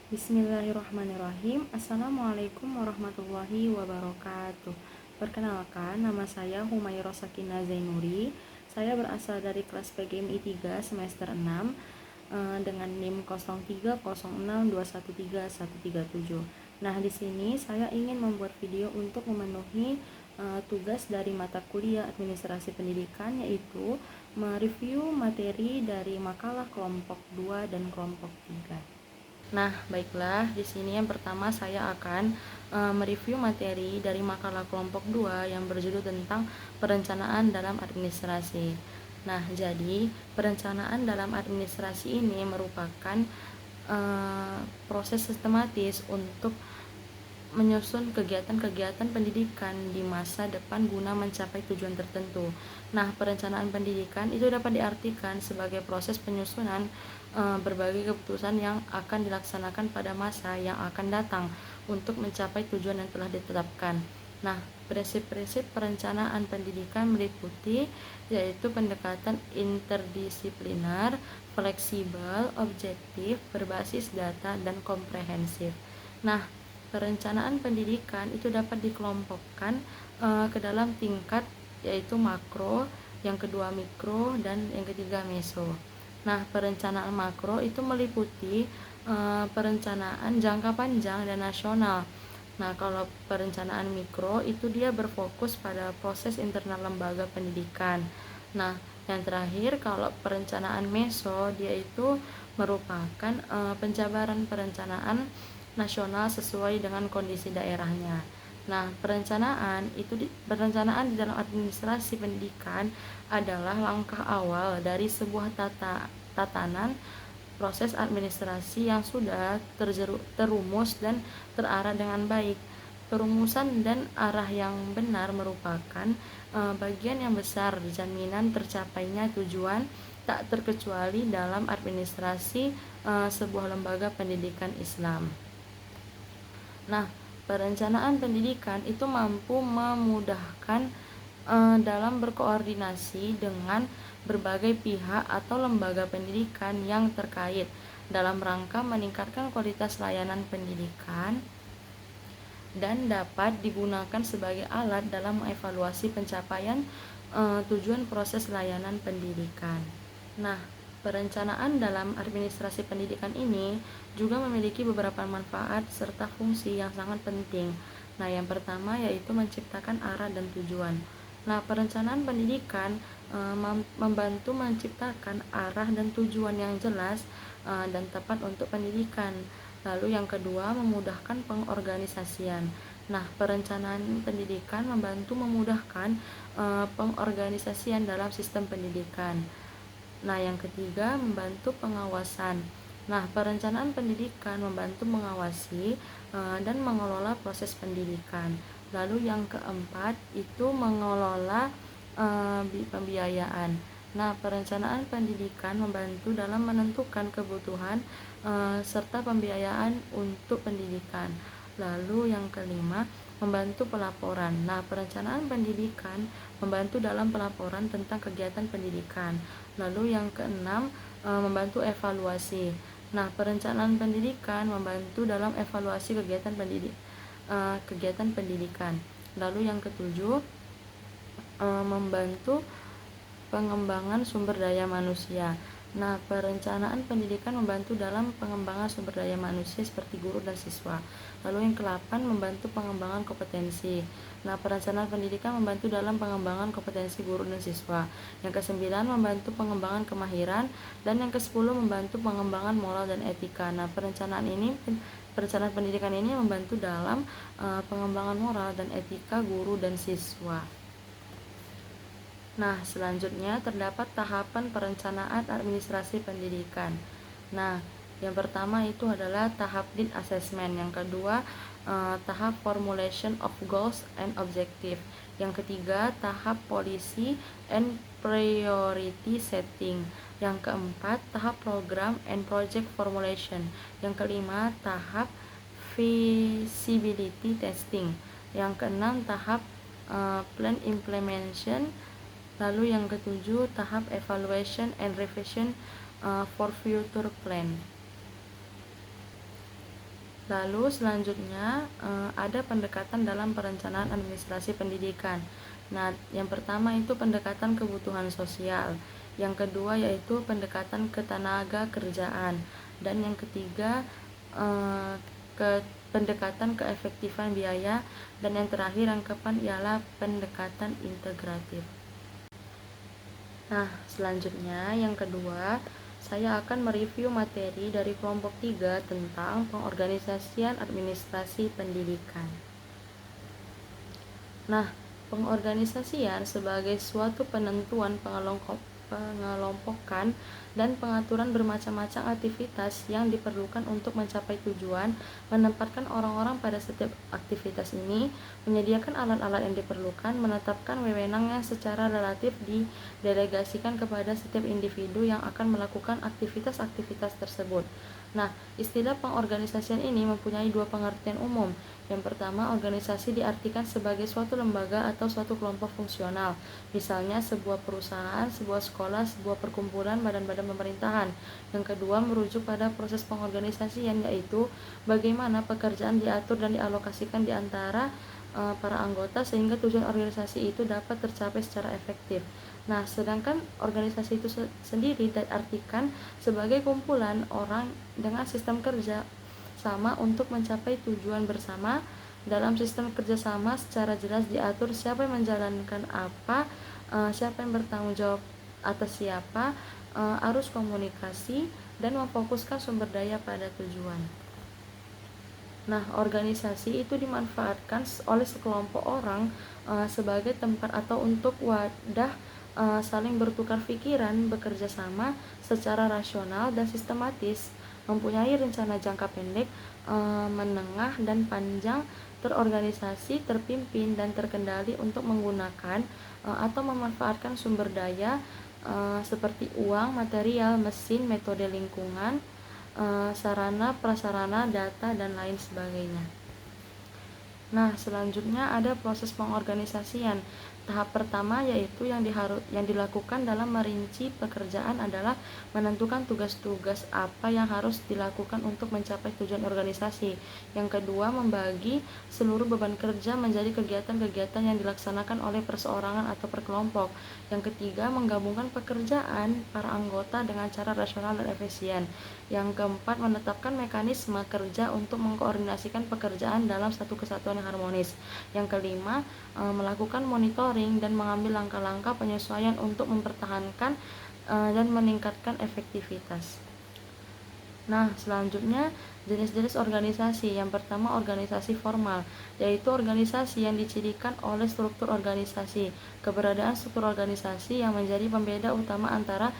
Bismillahirrahmanirrahim. Assalamualaikum warahmatullahi wabarakatuh. Perkenalkan, nama saya Humairah Sakinah Zainuri. Saya berasal dari kelas PGMI 3 semester 6 dengan NIM 0306213137. Nah, di sini saya ingin membuat video untuk memenuhi tugas dari mata kuliah Administrasi Pendidikan, yaitu mereview materi dari makalah kelompok 2 dan kelompok 3. Nah, baiklah, di sini yang pertama saya akan mereview materi dari makalah kelompok 2 yang berjudul tentang perencanaan dalam administrasi. Nah, jadi perencanaan dalam administrasi ini merupakan proses sistematis untuk menyusun kegiatan-kegiatan pendidikan di masa depan guna mencapai tujuan tertentu. Nah, perencanaan pendidikan itu dapat diartikan sebagai proses penyusunan berbagai keputusan yang akan dilaksanakan pada masa yang akan datang untuk mencapai tujuan yang telah ditetapkan. Nah, prinsip-prinsip perencanaan pendidikan meliputi yaitu pendekatan interdisipliner, fleksibel, objektif, berbasis data, dan komprehensif. Nah, perencanaan pendidikan itu dapat dikelompokkan ke dalam tingkat yaitu makro, yang kedua mikro, dan yang ketiga meso. Nah, perencanaan makro itu meliputi perencanaan jangka panjang dan nasional. Nah, kalau perencanaan mikro itu dia berfokus pada proses internal lembaga pendidikan. Nah, yang terakhir kalau perencanaan meso dia itu merupakan penjabaran perencanaan nasional sesuai dengan kondisi daerahnya. Nah, perencanaan di dalam administrasi pendidikan adalah langkah awal dari sebuah tatanan proses administrasi yang sudah terumus dan terarah dengan baik. Perumusan dan arah yang benar merupakan bagian yang besar jaminan tercapainya tujuan tak terkecuali dalam administrasi sebuah lembaga pendidikan Islam. Nah, perencanaan pendidikan itu mampu memudahkan dalam berkoordinasi dengan berbagai pihak atau lembaga pendidikan yang terkait dalam rangka meningkatkan kualitas layanan pendidikan dan dapat digunakan sebagai alat dalam mengevaluasi pencapaian tujuan proses layanan pendidikan. Nah, perencanaan dalam administrasi pendidikan ini juga memiliki beberapa manfaat serta fungsi yang sangat penting. Nah, yang pertama yaitu menciptakan arah dan tujuan. Nah, perencanaan pendidikan membantu menciptakan arah dan tujuan yang jelas dan tepat untuk pendidikan. Lalu yang kedua, memudahkan pengorganisasian. Nah, perencanaan pendidikan membantu memudahkan pengorganisasian dalam sistem pendidikan. Nah, yang ketiga, membantu pengawasan. Nah, perencanaan pendidikan membantu mengawasi dan mengelola proses pendidikan. Lalu yang keempat itu mengelola pembiayaan. Nah, perencanaan pendidikan membantu dalam menentukan kebutuhan serta pembiayaan untuk pendidikan. Lalu yang kelima, membantu pelaporan. Nah, perencanaan pendidikan membantu dalam pelaporan tentang kegiatan pendidikan. Lalu yang keenam, membantu evaluasi. Nah, perencanaan pendidikan membantu dalam evaluasi kegiatan pendidikan. Lalu yang ketujuh, membantu pengembangan sumber daya manusia. Nah, perencanaan pendidikan membantu dalam pengembangan sumber daya manusia seperti guru dan siswa. Lalu yang ke-8, membantu pengembangan kompetensi. Nah, perencanaan pendidikan membantu dalam pengembangan kompetensi guru dan siswa. Yang ke-9, membantu pengembangan kemahiran, dan yang ke-10, membantu pengembangan moral dan etika. Nah, perencanaan pendidikan ini membantu dalam pengembangan moral dan etika guru dan siswa. Nah, selanjutnya terdapat tahapan perencanaan administrasi pendidikan. Nah, yang pertama itu adalah tahap need assessment, yang kedua tahap formulation of goals and objective, yang ketiga tahap policy and priority setting, yang keempat tahap program and project formulation, yang kelima tahap feasibility testing, yang keenam tahap plan implementation. Lalu yang ketujuh, tahap evaluation and revision for future plan. Lalu selanjutnya ada pendekatan dalam perencanaan administrasi pendidikan. Nah, yang pertama itu pendekatan kebutuhan sosial. Yang kedua yaitu pendekatan ketenaga kerjaan. Dan yang ketiga ke pendekatan keefektifan biaya. Dan yang terakhir yang keempat ialah pendekatan integratif. Nah, selanjutnya yang kedua, saya akan mereview materi dari kelompok 3 tentang pengorganisasian administrasi pendidikan. Nah, pengorganisasian sebagai suatu penentuan pengelompokan dan pengaturan bermacam-macam aktivitas yang diperlukan untuk mencapai tujuan, menempatkan orang-orang pada setiap aktivitas ini, menyediakan alat-alat yang diperlukan, menetapkan wewenang yang secara relatif didelegasikan kepada setiap individu yang akan melakukan aktivitas-aktivitas tersebut. Nah, istilah pengorganisasian ini mempunyai dua pengertian umum. Yang pertama, organisasi diartikan sebagai suatu lembaga atau suatu kelompok fungsional, misalnya sebuah perusahaan, sebuah sekolah, sebuah perkumpulan, badan-badan pemerintahan. Yang kedua, merujuk pada proses pengorganisasian, yaitu bagaimana pekerjaan diatur dan dialokasikan di antara para anggota sehingga tujuan organisasi itu dapat tercapai secara efektif. Nah, sedangkan organisasi itu sendiri diartikan sebagai kumpulan orang dengan sistem kerja sama untuk mencapai tujuan bersama. Dalam sistem kerjasama secara jelas diatur siapa yang menjalankan apa, siapa yang bertanggung jawab atas siapa, arus komunikasi, dan memfokuskan sumber daya pada tujuan. Nah, organisasi itu dimanfaatkan oleh sekelompok orang sebagai tempat atau untuk wadah saling bertukar pikiran, bekerja sama secara rasional dan sistematis, mempunyai rencana jangka pendek, menengah, dan panjang, terorganisasi, terpimpin, dan terkendali untuk menggunakan atau memanfaatkan sumber daya seperti uang, material, mesin, metode lingkungan, sarana, prasarana, data, dan lain sebagainya. Nah, selanjutnya ada proses pengorganisasian. Tahap pertama yaitu yang dilakukan dalam merinci pekerjaan adalah menentukan tugas-tugas apa yang harus dilakukan untuk mencapai tujuan organisasi. Yang kedua, membagi seluruh beban kerja menjadi kegiatan-kegiatan yang dilaksanakan oleh perseorangan atau per kelompok. Yang ketiga, menggabungkan pekerjaan para anggota dengan cara rasional dan efisien. Yang keempat, menetapkan mekanisme kerja untuk mengkoordinasikan pekerjaan dalam satu kesatuan yang harmonis. Yang kelima, melakukan monitoring dan mengambil langkah-langkah penyesuaian untuk mempertahankan dan meningkatkan efektivitas. Nah, selanjutnya jenis-jenis organisasi. Yang pertama, organisasi formal, yaitu organisasi yang dicirikan oleh struktur organisasi. Keberadaan struktur organisasi yang menjadi pembeda utama antara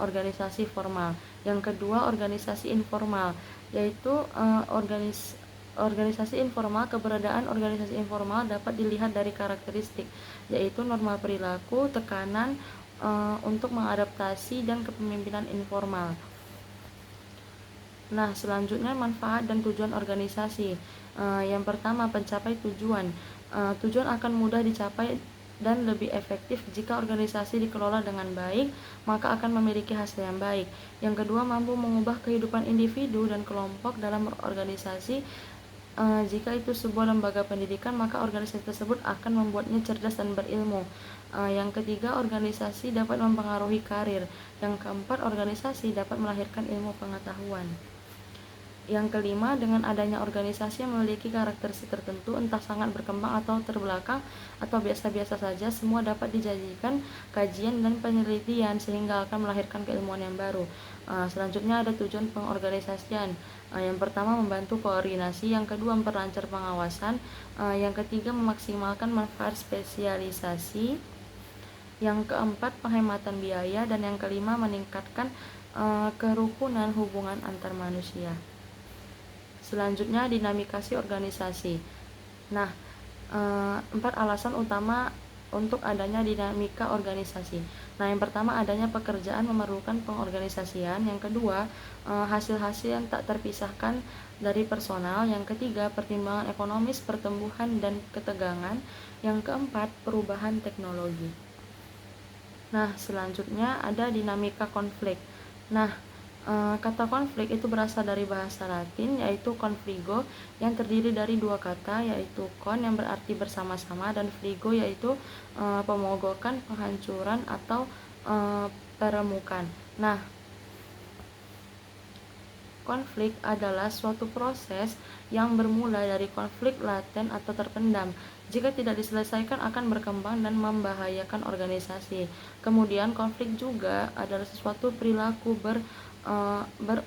organisasi formal. Yang kedua, organisasi informal, yaitu organisasi informal. Keberadaan organisasi informal dapat dilihat dari karakteristik, yaitu norma perilaku, tekanan untuk mengadaptasi, dan kepemimpinan informal. Nah, selanjutnya manfaat dan tujuan organisasi. Yang pertama, pencapai tujuan. Tujuan akan mudah dicapai dan lebih efektif jika organisasi dikelola dengan baik, maka akan memiliki hasil yang baik. Yang kedua, mampu mengubah kehidupan individu dan kelompok dalam organisasi. Jika itu sebuah lembaga pendidikan, maka organisasi tersebut akan membuatnya cerdas dan berilmu. Yang ketiga, organisasi dapat mempengaruhi karir. Yang keempat, organisasi dapat melahirkan ilmu pengetahuan. Yang kelima, dengan adanya organisasi yang memiliki karakteristik tertentu, entah sangat berkembang atau terbelakang atau biasa-biasa saja, semua dapat dijadikan kajian dan penelitian sehingga akan melahirkan keilmuan yang baru. Selanjutnya ada tujuan pengorganisasian. Yang pertama, membantu koordinasi. Yang kedua, memperlancar pengawasan. Yang ketiga, memaksimalkan manfaat spesialisasi. Yang keempat, penghematan biaya. Dan yang kelima, meningkatkan kerukunan hubungan antar manusia. Selanjutnya, dinamikasi organisasi. Nah, 4 alasan utama untuk adanya dinamika organisasi. Nah, yang pertama, adanya pekerjaan memerlukan pengorganisasian. Yang kedua, hasil-hasil yang tak terpisahkan dari personal. Yang ketiga, pertimbangan ekonomis, pertumbuhan, dan ketegangan. Yang keempat, perubahan teknologi. Nah, selanjutnya ada dinamika konflik. Nah, Kata konflik itu berasal dari bahasa Latin yaitu confligo yang terdiri dari dua kata yaitu con yang berarti bersama-sama dan frigo yaitu pemogokan, penghancuran atau peremukan. Nah, konflik adalah suatu proses yang bermula dari konflik laten atau terpendam. Jika tidak diselesaikan akan berkembang dan membahayakan organisasi. Kemudian konflik juga adalah sesuatu perilaku eh, ber,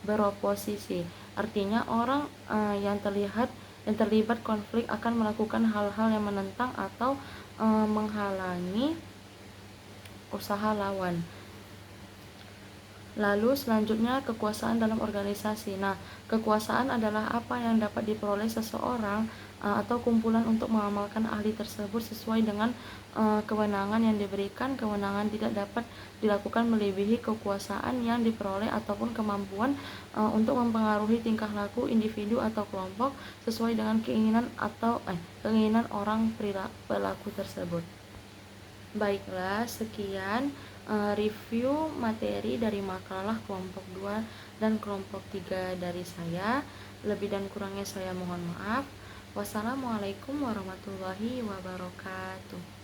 beroposisi. Artinya orang yang terlibat konflik akan melakukan hal-hal yang menentang atau menghalangi usaha lawan. Lalu selanjutnya kekuasaan dalam organisasi. Nah, kekuasaan adalah apa yang dapat diperoleh seseorang atau kumpulan untuk mengamalkan ahli tersebut sesuai dengan kewenangan yang diberikan. Kewenangan tidak dapat dilakukan melebihi kekuasaan yang diperoleh ataupun kemampuan untuk mempengaruhi tingkah laku individu atau kelompok sesuai dengan keinginan orang pelaku tersebut. Baiklah, sekian review materi dari makalah kelompok 2 dan kelompok 3 dari saya. Lebih dan kurangnya saya mohon maaf. Wassalamualaikum warahmatullahi wabarakatuh.